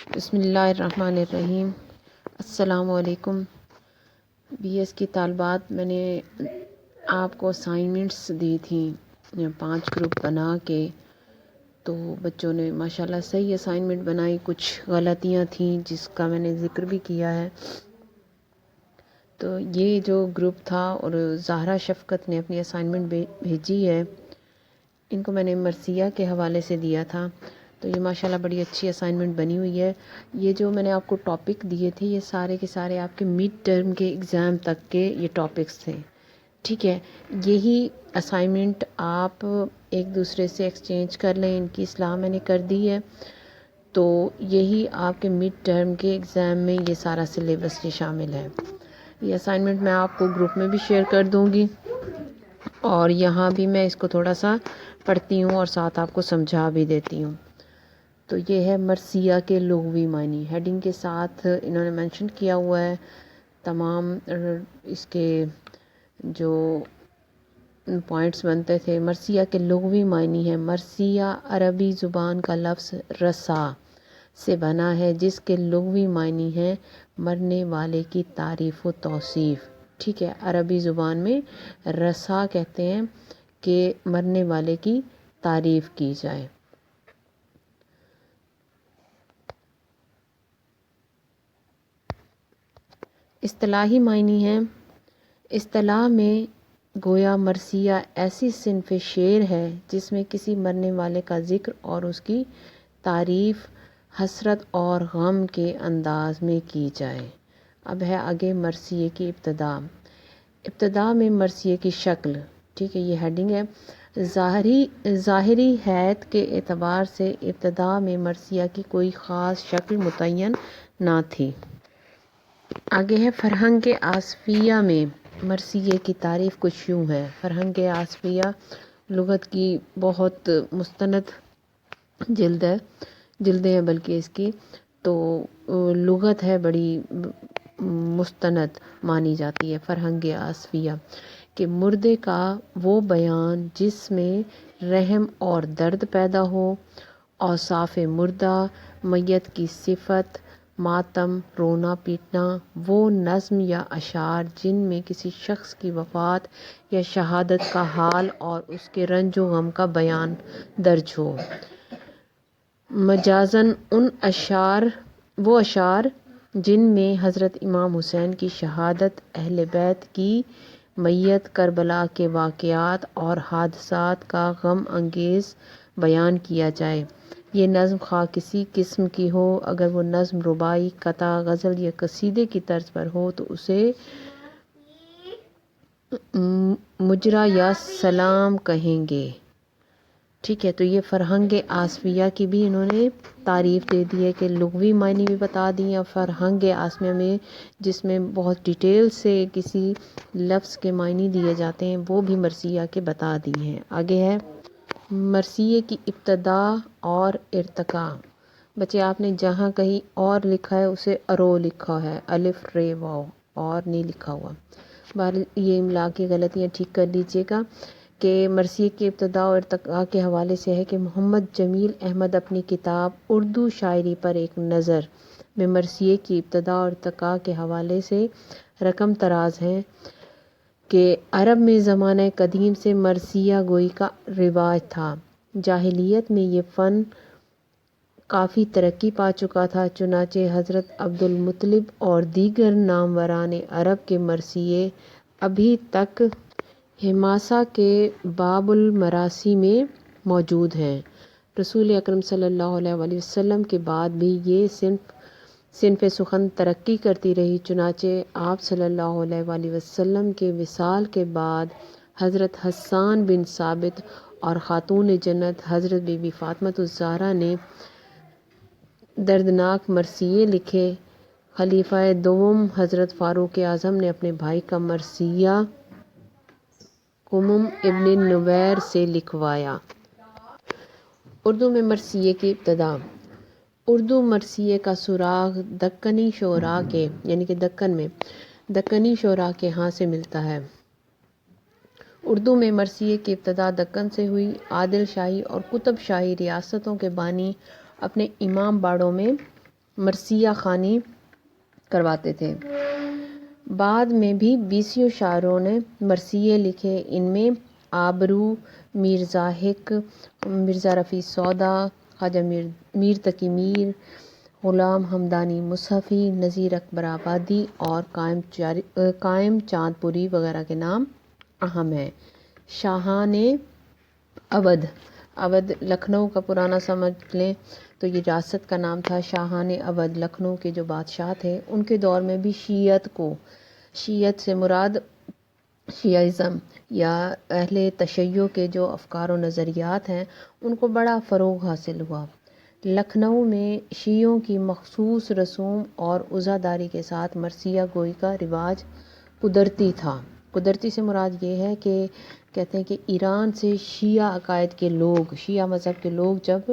بسم اللہ الرحمن الرحیم۔ السلام علیکم بی ایس کی طالبات، میں نے آپ کو اسائنمنٹس دی تھیں 5 گروپ بنا کے، تو بچوں نے ماشاءاللہ صحیح اسائنمنٹ بنائی، کچھ غلطیاں تھیں جس کا میں نے ذکر بھی کیا ہے۔ تو یہ جو گروپ تھا اور زہرا شفقت نے اپنی اسائنمنٹ بھیجی ہے، ان کو میں نے مرثیہ کے حوالے سے دیا تھا، تو یہ ماشاءاللہ بڑی اچھی اسائنمنٹ بنی ہوئی ہے۔ یہ جو میں نے آپ کو ٹاپک دیے تھے، یہ سارے کے سارے آپ کے مڈ ٹرم کے ایگزام تک کے یہ ٹاپکس تھے، ٹھیک ہے۔ یہی اسائنمنٹ آپ ایک دوسرے سے ایکسچینج کر لیں، ان کی اصلاح میں نے کر دی ہے، تو یہی آپ کے مڈ ٹرم کے ایگزام میں یہ سارا سلیبس یہ شامل ہے۔ یہ اسائنمنٹ میں آپ کو گروپ میں بھی شیئر کر دوں گی، اور یہاں بھی میں اس کو تھوڑا سا پڑھتی ہوں اور ساتھ آپ کو سمجھا بھی دیتی ہوں۔ تو یہ ہے مرثیہ کے لغوی معنی، ہیڈنگ کے ساتھ انہوں نے مینشن کیا ہوا ہے تمام اس کے جو پوائنٹس بنتے تھے۔ مرثیہ کے لغوی معنی ہے، مرثیہ عربی زبان کا لفظ رسا سے بنا ہے، جس کے لغوی معنی ہے مرنے والے کی تعریف و توصیف، ٹھیک ہے۔ عربی زبان میں رسا کہتے ہیں کہ مرنے والے کی تعریف کی جائے۔ اصطلاحی معنی ہے، اصطلاح میں گویا مرثیہ ایسی صنف شعر ہے جس میں کسی مرنے والے کا ذکر اور اس کی تعریف حسرت اور غم کے انداز میں کی جائے۔ اب ہے آگے مرثیے کی ابتدا۔ ابتدا میں مرثیے کی شکل، ٹھیک ہے، یہ ہیڈنگ ہے۔ ظاہری حیت کے اعتبار سے ابتدا میں مرثیہ کی کوئی خاص شکل متعین نہ تھی۔ آگے ہے فرہنگ آصفیہ میں مرثیے کی تعریف کچھ یوں ہے۔ فرہنگ آصفیہ لغت کی بہت مستند جلدیں ہیں بلکہ اس کی، تو لغت ہے بڑی مستند مانی جاتی ہے فرہنگ آصفیہ، کہ مردے کا وہ بیان جس میں رحم اور درد پیدا ہو، اوصاف مردہ، میت کی صفت، ماتم، رونا پیٹنا، وہ نظم یا اشعار جن میں کسی شخص کی وفات یا شہادت کا حال اور اس کے رنج و غم کا بیان درج ہو۔ مجازاً وہ اشعار جن میں حضرت امام حسین کی شہادت، اہل بیت کی میت، کربلا کے واقعات اور حادثات کا غم انگیز بیان کیا جائے۔ یہ نظم خواہ کسی قسم کی ہو، اگر وہ نظم رباعی، قطع، غزل یا قصیدے کی طرز پر ہو تو اسے مجرا یا سلام کہیں گے، ٹھیک ہے۔ تو یہ فرہنگ آصفیہ کی بھی انہوں نے تعریف دے دی ہے کہ لغوی معنی بھی بتا دی، اور فرہنگ آصفیہ میں جس میں بہت ڈیٹیل سے کسی لفظ کے معنی دیے جاتے ہیں وہ بھی مرثیہ کے بتا دی ہیں۔ آگے ہے مرثیے کی ابتدا اور ارتقاء۔ بچے آپ نے جہاں کہیں اور لکھا ہے اسے ارو لکھا ہے، الف رے واو، اور نہیں لکھا ہوا۔ یہ املا کی غلطیاں ٹھیک کر لیجیے گا کہ مرثیے کی ابتدا اور ارتقاء کے حوالے سے ہے کہ محمد جمیل احمد اپنی کتاب اردو شاعری پر ایک نظر میں مرثیے کی ابتدا اور ارتقاء کے حوالے سے رقم طراز ہیں کہ عرب میں زمانہ قدیم سے مرثیہ گوئی کا رواج تھا۔ جاہلیت میں یہ فن کافی ترقی پا چکا تھا، چنانچہ حضرت عبدالمطلب اور دیگر ناموران عرب کے مرثیے ابھی تک ہماسا کے باب المراثی میں موجود ہیں۔ رسول اکرم صلی اللہ علیہ وآلہ وسلم کے بعد بھی یہ صنف سخن ترقی کرتی رہی، چنانچہ آپ صلی اللہ علیہ وآلہ وسلم کے وصال کے بعد حضرت حسان بن ثابت اور خاتون جنت حضرت بی بی فاطمۃ الزہرا نے دردناک مرثیے لکھے۔ خلیفہ دوم حضرت فاروق اعظم نے اپنے بھائی کا مرثیہ قمم ابن نویر سے لکھوایا۔ اردو میں مرثیے کی ابتدا۔ اردو مرثیے کا سراغ دکنی شعراء کے یعنی کہ دکنی شعراء کے ہاں سے ملتا ہے۔ اردو میں مرثیے کی ابتدا دکن سے ہوئی۔ عادل شاہی اور قطب شاہی ریاستوں کے بانی اپنے امام باڑوں میں مرثیہ خوانی کرواتے تھے۔ بعد میں بھی 20 شاعروں نے مرثیے لکھے، ان میں آبرو، میر زاہد، مرزا رفیع سودا، خواجہ میر تقی میر، غلام حمدانی مصحفی، نذیر اکبر آبادی اور قائم چاند پوری وغیرہ کے نام اہم ہیں۔ شاہان اودھ لکھنؤ کا پرانا سمجھ لیں تو یہ ریاست کا نام تھا۔ شاہان اودھ لکھنؤ کے جو بادشاہ تھے ان کے دور میں بھی شیعت سے مراد شیعزم یا اہل تشیع کے جو افکار و نظریات ہیں ان کو بڑا فروغ حاصل ہوا۔ لکھنؤ میں شیعوں کی مخصوص رسوم اور عزاداری کے ساتھ مرثیہ گوئی کا رواج قدرتی تھا۔ قدرتی سے مراد یہ ہے کہ کہتے ہیں کہ ایران سے شیعہ عقائد کے لوگ، شیعہ مذہب کے لوگ جب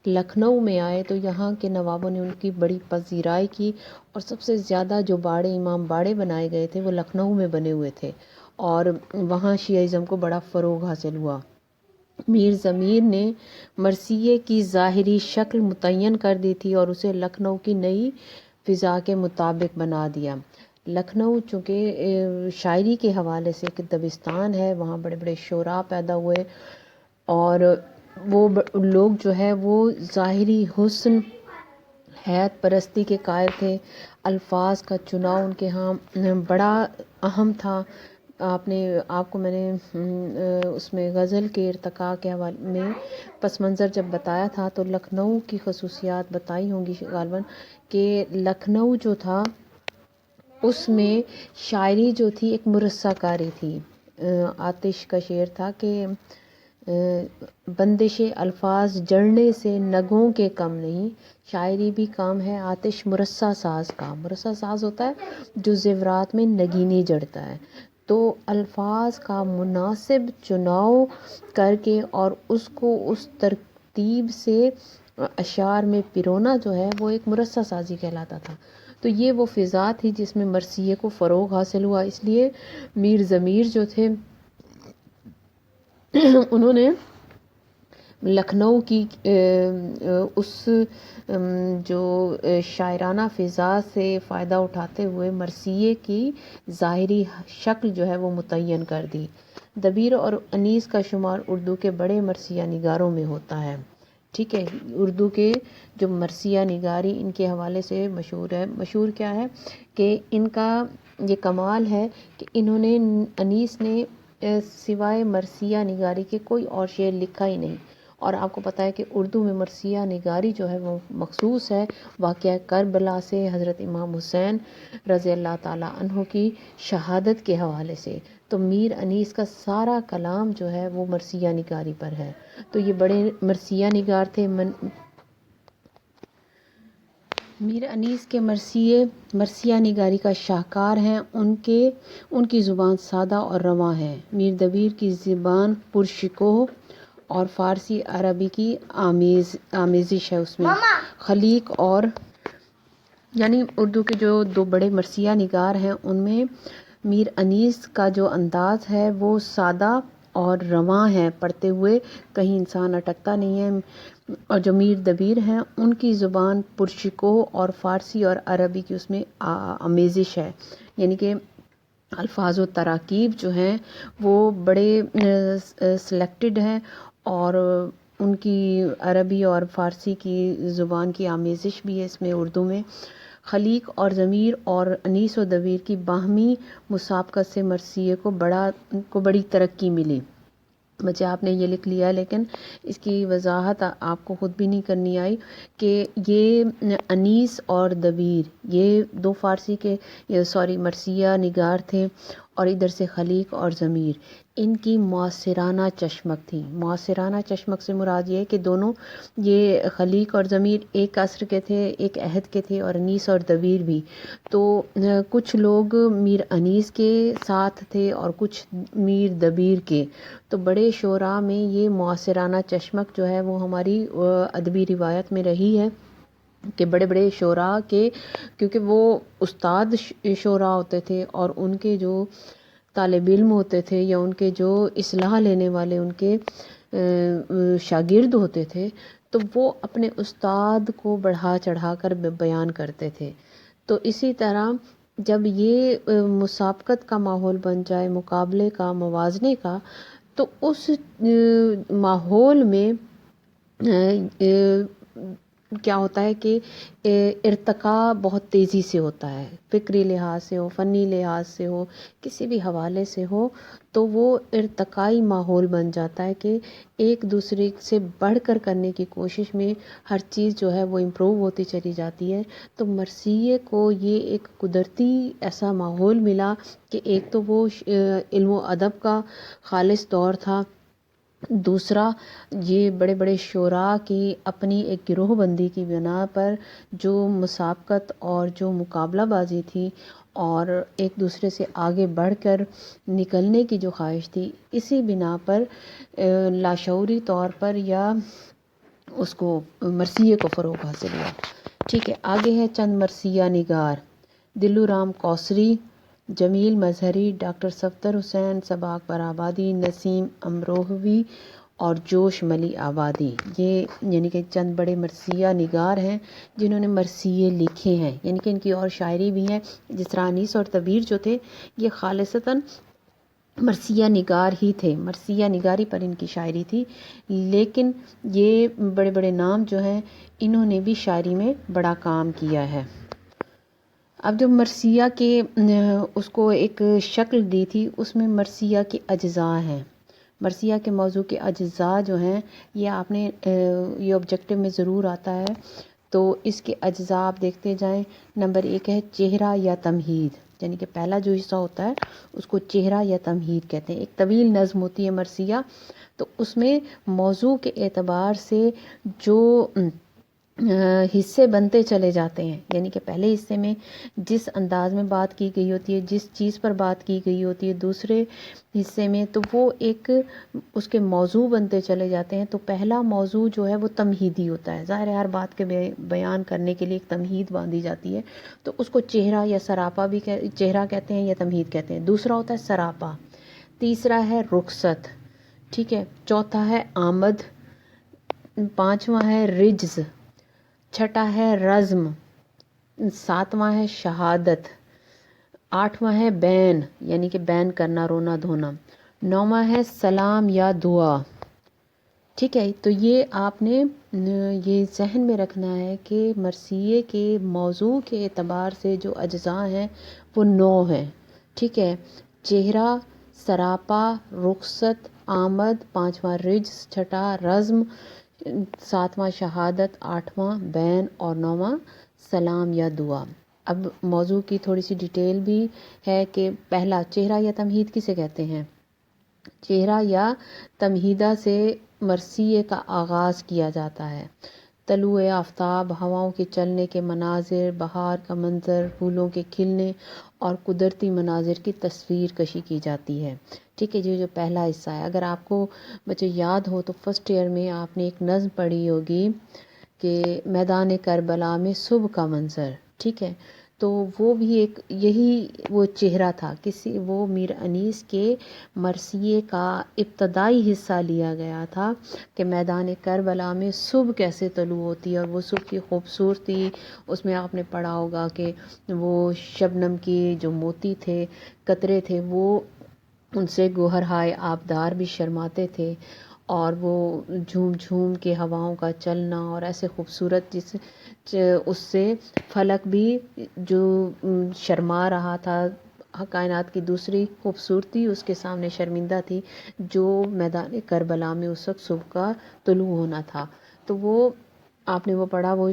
لکھنؤ میں آئے تو یہاں کے نوابوں نے ان کی بڑی پذیرائی کی، اور سب سے زیادہ جو باڑے، امام باڑے بنائے گئے تھے وہ لکھنؤ میں بنے ہوئے تھے، اور وہاں شیعزم کو بڑا فروغ حاصل ہوا۔ میر ضمیر نے مرثیے کی ظاہری شکل متعین کر دی تھی اور اسے لکھنؤ کی نئی فضا کے مطابق بنا دیا۔ لکھنؤ چونکہ شاعری کے حوالے سے ایک دبستان ہے، وہاں بڑے بڑے شعراء پیدا ہوئے، اور وہ لوگ جو ہے وہ ظاہری حسن، حیت پرستی کے قائل تھے۔ الفاظ کا چناؤ ان کے ہاں بڑا اہم تھا۔ آپ کو میں نے اس میں غزل کے ارتقاء کے حوالے میں پس منظر جب بتایا تھا تو لکھنؤ کی خصوصیات بتائی ہوں گی غالباً، کہ لکھنؤ جو تھا اس میں شاعری جو تھی ایک مرصع کاری تھی۔ آتش کا شعر تھا کہ بندش الفاظ جڑنے سے نگوں کے کم نہیں، شاعری بھی کام ہے آتش مرصع ساز کا۔ مرصع ساز ہوتا ہے جو زیورات میں نگینی جڑتا ہے، تو الفاظ کا مناسب چناؤ کر کے اور اس کو اس ترتیب سے اشعار میں پیرونا جو ہے وہ ایک مرصع سازی کہلاتا تھا۔ تو یہ وہ فضا تھی جس میں مرثیے کو فروغ حاصل ہوا، اس لیے میر ضمیر جو تھے انہوں نے لکھنؤ کی اس جو شاعرانہ فضا سے فائدہ اٹھاتے ہوئے مرثیے کی ظاہری شکل جو ہے وہ متعین کر دی۔ دبیر اور انیس کا شمار اردو کے بڑے مرثیہ نگاروں میں ہوتا ہے۔ ٹھیک ہے، اردو کے جو مرثیہ نگاری ان کے حوالے سے مشہور ہے۔ مشہور کیا ہے کہ ان کا یہ کمال ہے کہ انہوں نے، انیس نے سوائے مرثیہ نگاری کے کوئی اور شعر لکھا ہی نہیں، اور آپ کو پتہ ہے کہ اردو میں مرثیہ نگاری جو ہے وہ مخصوص ہے واقعہ کربلا سے، حضرت امام حسین رضی اللہ تعالیٰ عنہ کی شہادت کے حوالے سے۔ تو میر انیس کا سارا کلام جو ہے وہ مرثیہ نگاری پر ہے، تو یہ بڑے مرثیہ نگار تھے۔ میر انیس کے مرثیہ نگاری کا شاہکار ہیں، ان کی زبان سادہ اور رواں ہے۔ میر دبیر کی زبان پرشکوہ اور فارسی عربی کی آمیزش ہے اس میں۔ خلیق اور یعنی اردو کے جو دو بڑے مرثیہ نگار ہیں ان میں میر انیس کا جو انداز ہے وہ سادہ اور رواں ہے، پڑھتے ہوئے کہیں انسان اٹکتا نہیں ہے، اور جو میر دبیر ہیں ان کی زبان پرشکوہ اور فارسی اور عربی کی اس میں آمیزش ہے، یعنی کہ الفاظ و تراکیب جو ہیں وہ بڑے سلیکٹڈ ہیں، اور ان کی عربی اور فارسی کی زبان کی آمیزش بھی ہے اس میں اردو میں۔ خلیق اور ضمیر اور انیس و دبیر کی باہمی مسابقت سے مرثیے کو بڑی ترقی ملی۔ بچے آپ نے یہ لکھ لیا لیکن اس کی وضاحت آپ کو خود بھی نہیں کرنی آئی کہ یہ انیس اور دبیر یہ دو فارسی کے مرثیہ نگار تھے، اور ادھر سے خلیق اور ضمیر، ان کی معاصرانہ چشمک تھی۔ معاصرانہ چشمک سے مراد یہ ہے کہ دونوں، یہ خلیق اور ضمیر ایک عصر کے تھے، ایک عہد کے تھے، اور انیس اور دبیر بھی۔ تو کچھ لوگ میر انیس کے ساتھ تھے اور کچھ میر دبیر کے، تو بڑے شعراء میں یہ معاصرانہ چشمک جو ہے وہ ہماری ادبی روایت میں رہی ہے کہ بڑے بڑے شعراء کے، کیونکہ وہ استاد شعراء ہوتے تھے اور ان کے جو طالب علم ہوتے تھے یا ان کے جو اصلاح لینے والے ان کے شاگرد ہوتے تھے، تو وہ اپنے استاد کو بڑھا چڑھا کر بیان کرتے تھے۔ تو اسی طرح جب یہ مسابقت کا ماحول بن جائے، مقابلے کا، موازنے کا، تو اس ماحول میں کیا ہوتا ہے کہ ارتقاء بہت تیزی سے ہوتا ہے، فکری لحاظ سے ہو، فنی لحاظ سے ہو، کسی بھی حوالے سے ہو، تو وہ ارتقائی ماحول بن جاتا ہے کہ ایک دوسرے سے بڑھ کر کرنے کی کوشش میں ہر چیز جو ہے وہ امپروو ہوتی چلی جاتی ہے۔ تو مرثیے کو یہ ایک قدرتی ایسا ماحول ملا کہ ایک تو وہ علم و ادب کا خالص دور تھا، دوسرا یہ بڑے بڑے شعراء کی اپنی ایک گروہ بندی کی بنا پر جو مسابقت اور جو مقابلہ بازی تھی اور ایک دوسرے سے آگے بڑھ کر نکلنے کی جو خواہش تھی، اسی بنا پر لاشعوری طور پر یا اس کو مرثیے کو فروغ حاصل ہوا۔ ٹھیک ہے، آگے ہے چند مرثیہ نگار: دلو رام کوثری، جمیل مظہری، ڈاکٹر صفدر حسین، صبا اکبر آبادی، نسیم امروہوی اور جوش ملی آبادی۔ یہ یعنی کہ چند بڑے مرثیہ نگار ہیں جنہوں نے مرثیے لکھے ہیں، یعنی کہ ان کی اور شاعری بھی ہے۔ جس طرح انیس اور طبیر جو تھے یہ خالصتاً مرثیہ نگار ہی تھے، مرثیہ نگاری پر ان کی شاعری تھی، لیکن یہ بڑے بڑے نام جو ہیں انہوں نے بھی شاعری میں بڑا کام کیا ہے۔ اب جو مرثیہ کے اس کو ایک شکل دی تھی، اس میں مرثیہ کے اجزاء ہیں۔ مرثیہ کے موضوع کے اجزاء جو ہیں یہ آپ نے یہ آبجیکٹو میں ضرور آتا ہے، تو اس کے اجزاء آپ دیکھتے جائیں۔ نمبر 1 ہے چہرہ یا تمہید، یعنی کہ پہلا جو حصہ ہوتا ہے اس کو چہرہ یا تمہید کہتے ہیں۔ ایک طویل نظم ہوتی ہے مرثیہ، تو اس میں موضوع کے اعتبار سے جو حصے بنتے چلے جاتے ہیں، یعنی کہ پہلے حصے میں جس انداز میں بات کی گئی ہوتی ہے، جس چیز پر بات کی گئی ہوتی ہے، دوسرے حصے میں تو وہ ایک اس کے موضوع بنتے چلے جاتے ہیں۔ تو پہلا موضوع جو ہے وہ تمہیدی ہوتا ہے، ظاہر ہے ہر بات کے بیان کرنے کے لیے ایک تمہید باندھی جاتی ہے، تو اس کو چہرہ یا سراپا بھی چہرہ کہتے ہیں یا تمہید کہتے ہیں۔ دوسرا ہوتا ہے سراپا، تیسرا ہے رخصت، ٹھیک ہے، چوتھا ہے آمد، پانچواں ہے رجز، چھٹا ہے رزم، ساتواں ہے شہادت، آٹھواں ہے بین یعنی کہ بین کرنا، رونا دھونا، نوواں ہے سلام یا دعا۔ ٹھیک ہے، تو یہ آپ نے یہ ذہن میں رکھنا ہے کہ مرثیے کے موضوع کے اعتبار سے جو اجزاء ہیں وہ 9 ہیں۔ ٹھیک ہے، چہرہ، سراپا، رخصت، آمد، پانچواں رجز، چھٹا رزم، ساتواں شہادت، آٹھواں بین اور نوواں سلام یا دعا۔ اب موضوع کی تھوڑی سی ڈیٹیل بھی ہے کہ پہلا چہرہ یا تمہید کسے کہتے ہیں؟ چہرہ یا تمہیدہ سے مرثیے کا آغاز کیا جاتا ہے۔ طلوع آفتاب، ہواؤں کے چلنے کے مناظر، بہار کا منظر، پھولوں کے کھلنے اور قدرتی مناظر کی تصویر کشی کی جاتی ہے۔ ٹھیک ہے، یہ جو پہلا حصہ ہے، اگر آپ کو بچے یاد ہو تو فرسٹ ایئر میں آپ نے ایک نظم پڑھی ہوگی کہ میدان کربلا میں صبح کا منظر، ٹھیک ہے، تو وہ بھی ایک یہی وہ چہرہ تھا، وہ میر انیس کے مرثیے کا ابتدائی حصہ لیا گیا تھا کہ میدان کربلا میں صبح کیسے طلوع ہوتی ہے اور وہ صبح کی خوبصورتی، اس میں آپ نے پڑھا ہوگا کہ وہ شبنم کی جو موتی تھے، قطرے تھے، وہ ان سے گوہرہائے آبدار بھی شرماتے تھے، اور وہ جھوم جھوم کے ہواؤں کا چلنا اور ایسے خوبصورت اس سے فلک بھی جو شرما رہا تھا، کائنات کی دوسری خوبصورتی اس کے سامنے شرمندہ تھی، جو میدان کربلا میں اس وقت صبح کا طلوع ہونا تھا۔ تو وہ آپ نے وہ پڑھا، وہ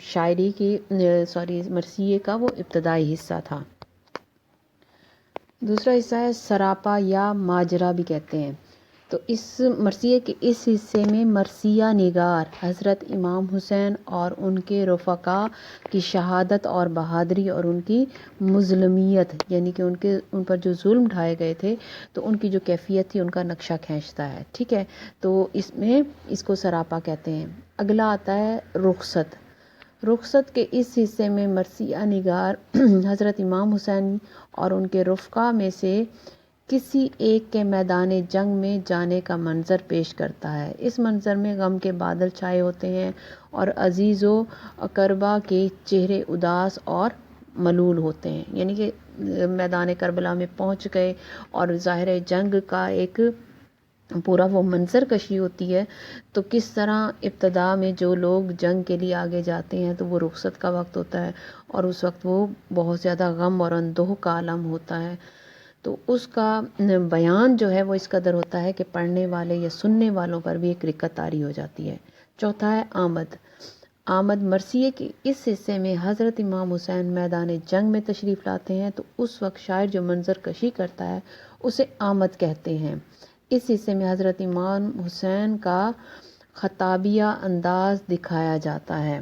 شاعری کی مرثیے کا وہ ابتدائی حصہ تھا۔ دوسرا حصہ ہے سراپا یا ماجرا بھی کہتے ہیں۔ تو اس مرثیے کے اس حصے میں مرثیہ نگار حضرت امام حسین اور ان کے رفقا کی شہادت اور بہادری اور ان کی مظلومیت، یعنی کہ ان پر جو ظلم ڈھائے گئے تھے تو ان کی جو کیفیت تھی ان کا نقشہ کھینچتا ہے۔ ٹھیک ہے، تو اس میں اس کو سراپا کہتے ہیں۔ اگلا آتا ہے رخصت۔ رخصت کے اس حصے میں مرثیہ نگار حضرت امام حسین اور ان کے رفقا میں سے کسی ایک کے میدان جنگ میں جانے کا منظر پیش کرتا ہے۔ اس منظر میں غم کے بادل چھائے ہوتے ہیں اور عزیز و اقربا کے چہرے اداس اور ملول ہوتے ہیں، یعنی کہ میدان کربلا میں پہنچ گئے اور ظاہر جنگ کا ایک پورا وہ منظر کشی ہوتی ہے، تو کس طرح ابتدا میں جو لوگ جنگ کے لیے آگے جاتے ہیں تو وہ رخصت کا وقت ہوتا ہے اور اس وقت وہ بہت زیادہ غم اور اندوہ کا عالم ہوتا ہے، تو اس کا بیان جو ہے وہ اس قدر ہوتا ہے کہ پڑھنے والے یا سننے والوں پر بھی ایک رکت طاری ہو جاتی ہے۔ چوتھا ہے آمد۔ آمد مرثیے کے اس حصے میں حضرت امام حسین میدان جنگ میں تشریف لاتے ہیں، تو اس وقت شاعر جو منظر کشی کرتا ہے اسے آمد کہتے ہیں۔ اس حصے میں حضرت امام حسین کا خطابیہ انداز دکھایا جاتا ہے۔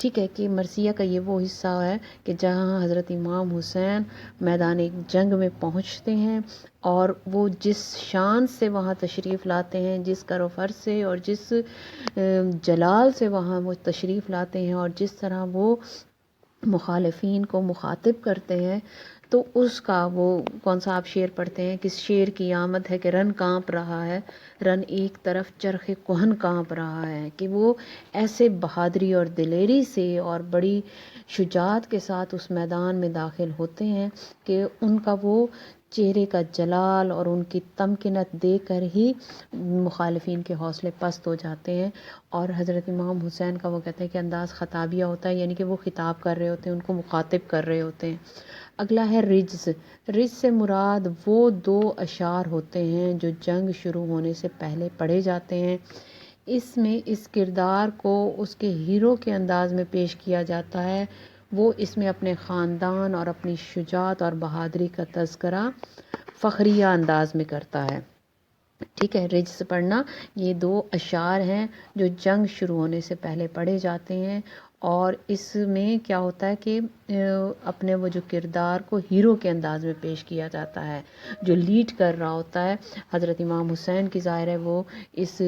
ٹھیک ہے کہ مرثیہ کا یہ وہ حصہ ہے کہ جہاں حضرت امام حسین میدان جنگ میں پہنچتے ہیں اور وہ جس شان سے وہاں تشریف لاتے ہیں، جس کر و فر سے اور جس جلال سے وہاں وہ تشریف لاتے ہیں اور جس طرح وہ مخالفین کو مخاطب کرتے ہیں، تو اس کا وہ کون سا آپ شعر پڑھتے ہیں، کس شعر کی آمد ہے کہ رن کانپ رہا ہے، رن ایک طرف چرخ کہن کانپ رہا ہے، کہ وہ ایسے بہادری اور دلیری سے اور بڑی شجاعت کے ساتھ اس میدان میں داخل ہوتے ہیں کہ ان کا وہ چہرے کا جلال اور ان کی تمکنت دیکھ کر ہی مخالفین کے حوصلے پست ہو جاتے ہیں، اور حضرت امام حسین کا وہ کہتے ہیں کہ انداز خطابیہ ہوتا ہے، یعنی کہ وہ خطاب کر رہے ہوتے ہیں، ان کو مخاطب کر رہے ہوتے ہیں۔ اگلا ہے رجز۔ رجز سے مراد وہ 2 اشعار ہوتے ہیں جو جنگ شروع ہونے سے پہلے پڑھے جاتے ہیں۔ اس میں اس کردار کو اس کے ہیرو کے انداز میں پیش کیا جاتا ہے، وہ اس میں اپنے خاندان اور اپنی شجاعت اور بہادری کا تذکرہ فخریہ انداز میں کرتا ہے۔ ٹھیک ہے، رجز پڑھنا، یہ 2 اشعار ہیں جو جنگ شروع ہونے سے پہلے پڑھے جاتے ہیں، اور اس میں کیا ہوتا ہے کہ اپنے وہ جو کردار کو ہیرو کے انداز میں پیش کیا جاتا ہے، جو لیڈ کر رہا ہوتا ہے۔ حضرت امام حسین کی ظاہر ہے وہ اس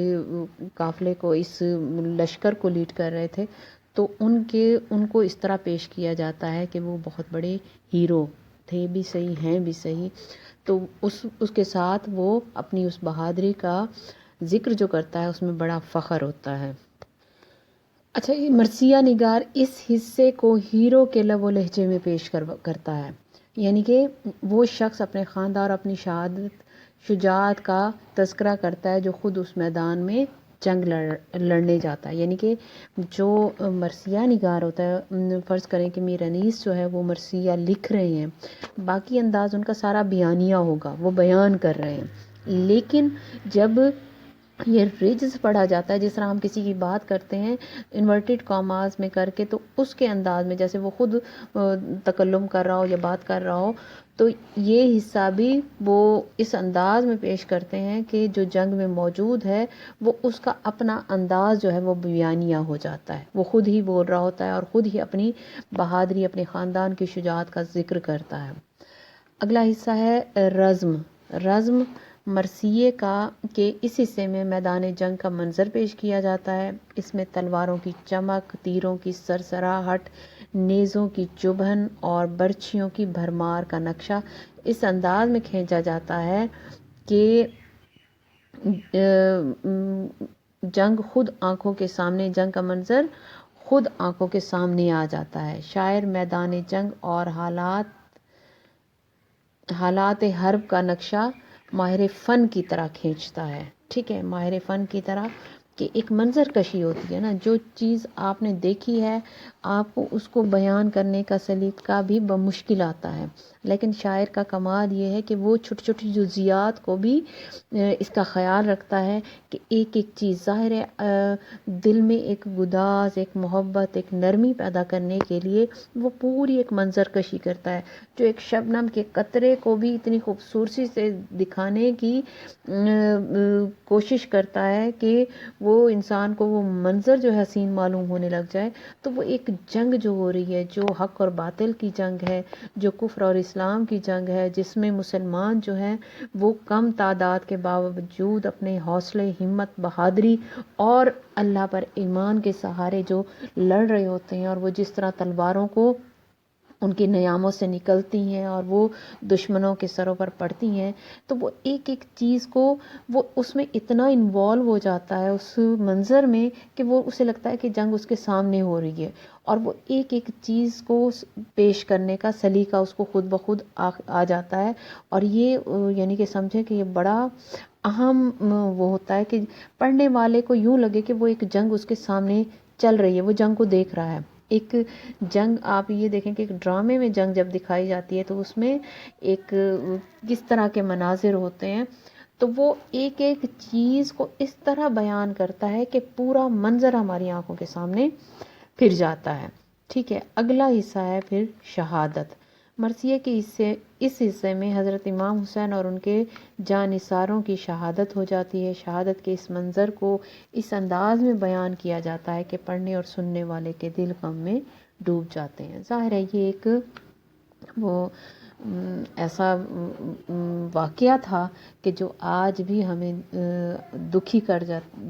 قافلے کو، اس لشکر کو لیڈ کر رہے تھے، تو ان کو اس طرح پیش کیا جاتا ہے کہ وہ بہت بڑے ہیرو تھے بھی صحیح، ہیں بھی صحیح، تو اس کے ساتھ وہ اپنی اس بہادری کا ذکر جو کرتا ہے اس میں بڑا فخر ہوتا ہے۔ اچھا، یہ مرثیہ نگار اس حصے کو ہیرو کے لب و لہجے میں پیش کرتا ہے، یعنی کہ وہ شخص اپنے خاندان اور اپنی شجاعت کا تذکرہ کرتا ہے جو خود اس میدان میں جنگ لڑنے جاتا ہے، یعنی کہ جو مرثیہ نگار ہوتا ہے، فرض کریں کہ میر انیس جو ہے وہ مرثیہ لکھ رہے ہیں، باقی انداز ان کا سارا بیانیہ ہوگا، وہ بیان کر رہے ہیں، لیکن جب یہ رجز پڑھا جاتا ہے، جس طرح ہم کسی کی بات کرتے ہیں انورٹڈ کاماز میں کر کے، تو اس کے انداز میں جیسے وہ خود تکلم کر رہا ہو یا بات کر رہا ہو، تو یہ حصہ بھی وہ اس انداز میں پیش کرتے ہیں کہ جو جنگ میں موجود ہے وہ اس کا اپنا انداز جو ہے وہ بیانیہ ہو جاتا ہے، وہ خود ہی بول رہا ہوتا ہے اور خود ہی اپنی بہادری، اپنے خاندان کی شجاعت کا ذکر کرتا ہے۔ اگلا حصہ ہے رزم۔ رزم مرثیے کے اس حصے میں میدان جنگ کا منظر پیش کیا جاتا ہے، اس میں تلواروں کی چمک، تیروں کی سرسراہٹ، نیزوں کی چبھن اور برچھیوں کی بھرمار کا نقشہ اس انداز میں کھینچا جاتا ہے کہ جنگ خود آنکھوں کے سامنے، جنگ کا منظر خود آنکھوں کے سامنے آ جاتا ہے۔ شاعر میدان جنگ اور حالات حرب کا نقشہ ماہر فن کی طرح کھینچتا ہے۔ ٹھیک ہے، ماہر فن کی طرح کہ ایک منظر کشی ہوتی ہے نا، جو چیز آپ نے دیکھی ہے آپ کو اس کو بیان کرنے کا سلیقہ بھی بمشکل آتا ہے، لیکن شاعر کا کمال یہ ہے کہ وہ چھوٹی چھوٹی جزیات کو بھی اس کا خیال رکھتا ہے کہ ایک ایک چیز ظاہر ہے، دل میں ایک گداز، ایک محبت، ایک نرمی پیدا کرنے کے لیے وہ پوری ایک منظر کشی کرتا ہے، جو ایک شبنم کے قطرے کو بھی اتنی خوبصورتی سے دکھانے کی کوشش کرتا ہے کہ وہ انسان کو وہ منظر جو ہے حسین معلوم ہونے لگ جائے۔ تو وہ ایک جنگ جو ہو رہی ہے، جو حق اور باطل کی جنگ ہے، جو کفر اور اسلام کی جنگ ہے، جس میں مسلمان جو ہیں وہ کم تعداد کے باوجود اپنے حوصلے، ہمت، بہادری اور اللہ پر ایمان کے سہارے جو لڑ رہے ہوتے ہیں، اور وہ جس طرح تلواروں کو ان کی نیاموں سے نکلتی ہیں اور وہ دشمنوں کے سروں پر پڑتی ہیں، تو وہ ایک ایک چیز کو وہ اس میں اتنا انوالو ہو جاتا ہے اس منظر میں کہ وہ اسے لگتا ہے کہ جنگ اس کے سامنے ہو رہی ہے، اور وہ ایک ایک چیز کو پیش کرنے کا سلیقہ اس کو خود بخود آ جاتا ہے۔ اور یہ یعنی کہ سمجھے کہ یہ بڑا اہم وہ ہوتا ہے کہ پڑھنے والے کو یوں لگے کہ وہ ایک جنگ اس کے سامنے چل رہی ہے، وہ جنگ کو دیکھ رہا ہے۔ ایک جنگ آپ یہ دیکھیں کہ ایک ڈرامے میں جنگ جب دکھائی جاتی ہے تو اس میں ایک کس طرح کے مناظر ہوتے ہیں، تو وہ ایک ایک چیز کو اس طرح بیان کرتا ہے کہ پورا منظر ہماری آنکھوں کے سامنے پھر جاتا ہے۔ ٹھیک ہے، اگلا حصہ ہے پھر شہادت۔ مرثیے کے اس حصے میں حضرت امام حسین اور ان کے جانثاروں کی شہادت ہو جاتی ہے۔ شہادت کے اس منظر کو اس انداز میں بیان کیا جاتا ہے کہ پڑھنے اور سننے والے کے دل غم میں ڈوب جاتے ہیں۔ ظاہر ہے یہ ایک وہ ایسا واقعہ تھا کہ جو آج بھی ہمیں دکھی کر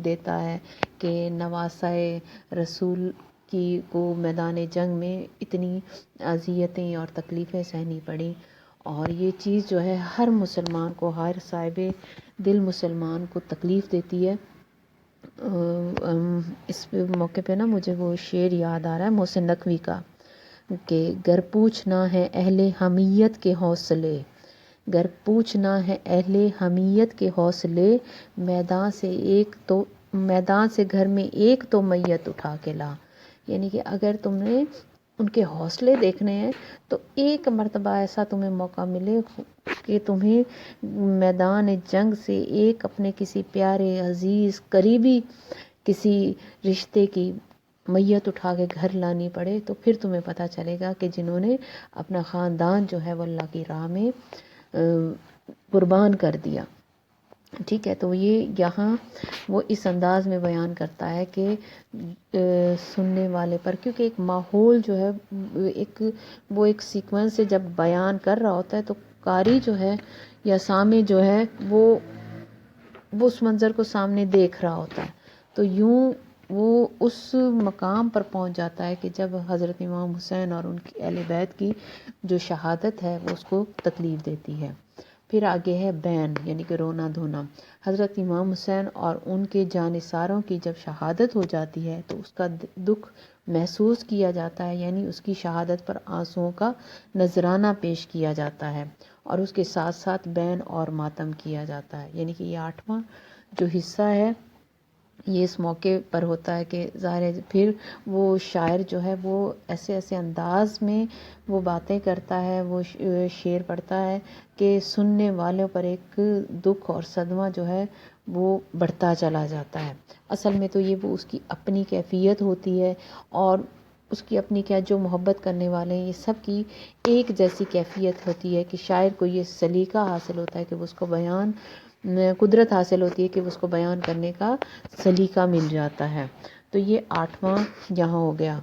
دیتا ہے کہ نواسۂ رسول کی کو میدان جنگ میں اتنی اذیتیں اور تکلیفیں سہنی پڑیں، اور یہ چیز جو ہے ہر مسلمان کو، ہر صاحب دل مسلمان کو تکلیف دیتی ہے۔ اس موقع پہ نا مجھے وہ شعر یاد آ رہا ہے محسن نقوی کا کہ گر پوچھنا ہے اہل حمیت کے حوصلے، گر پوچھنا ہے اہل حمیت کے حوصلے، میدان سے گھر میں ایک تو میت اٹھا کے لا۔ یعنی کہ اگر تم نے ان کے حوصلے دیکھنے ہیں تو ایک مرتبہ ایسا تمہیں موقع ملے کہ تمہیں میدان جنگ سے ایک اپنے کسی پیارے عزیز قریبی کسی رشتے کی میت اٹھا کے گھر لانی پڑے، تو پھر تمہیں پتہ چلے گا کہ جنہوں نے اپنا خاندان جو ہے وہ اللہ کی راہ میں قربان کر دیا۔ ٹھیک ہے، تو یہ یہاں وہ اس انداز میں بیان کرتا ہے کہ سننے والے پر، کیونکہ ایک ماحول جو ہے وہ ایک سیکوینس سے جب بیان کر رہا ہوتا ہے تو قاری جو ہے یا سامع جو ہے وہ اس منظر کو سامنے دیکھ رہا ہوتا ہے، تو یوں وہ اس مقام پر پہنچ جاتا ہے کہ جب حضرت امام حسین اور ان کی اہل بیت کی جو شہادت ہے وہ اس کو تکلیف دیتی ہے۔ پھر آگے ہے بین، یعنی کہ رونا دھونا۔ حضرت امام حسین اور ان کے جانثاروں کی جب شہادت ہو جاتی ہے تو اس کا دکھ محسوس کیا جاتا ہے، یعنی اس کی شہادت پر آنسوؤں کا نذرانہ پیش کیا جاتا ہے، اور اس کے ساتھ ساتھ بین اور ماتم کیا جاتا ہے۔ یعنی کہ یہ 8واں جو حصہ ہے یہ اس موقع پر ہوتا ہے کہ ظاہر ہے پھر وہ شاعر جو ہے وہ ایسے ایسے انداز میں وہ باتیں کرتا ہے، وہ شعر پڑھتا ہے کہ سننے والوں پر ایک دکھ اور صدمہ جو ہے وہ بڑھتا چلا جاتا ہے۔ اصل میں تو یہ وہ اس کی اپنی کیفیت ہوتی ہے، اور اس کی اپنی کیا جو محبت کرنے والے ہیں یہ سب کی ایک جیسی کیفیت ہوتی ہے کہ شاعر کو یہ سلیقہ حاصل ہوتا ہے کہ وہ اس کو بیان قدرت حاصل ہوتی ہے کہ اس کو بیان کرنے کا سلیقہ مل جاتا ہے۔ تو یہ 8واں یہاں ہو گیا۔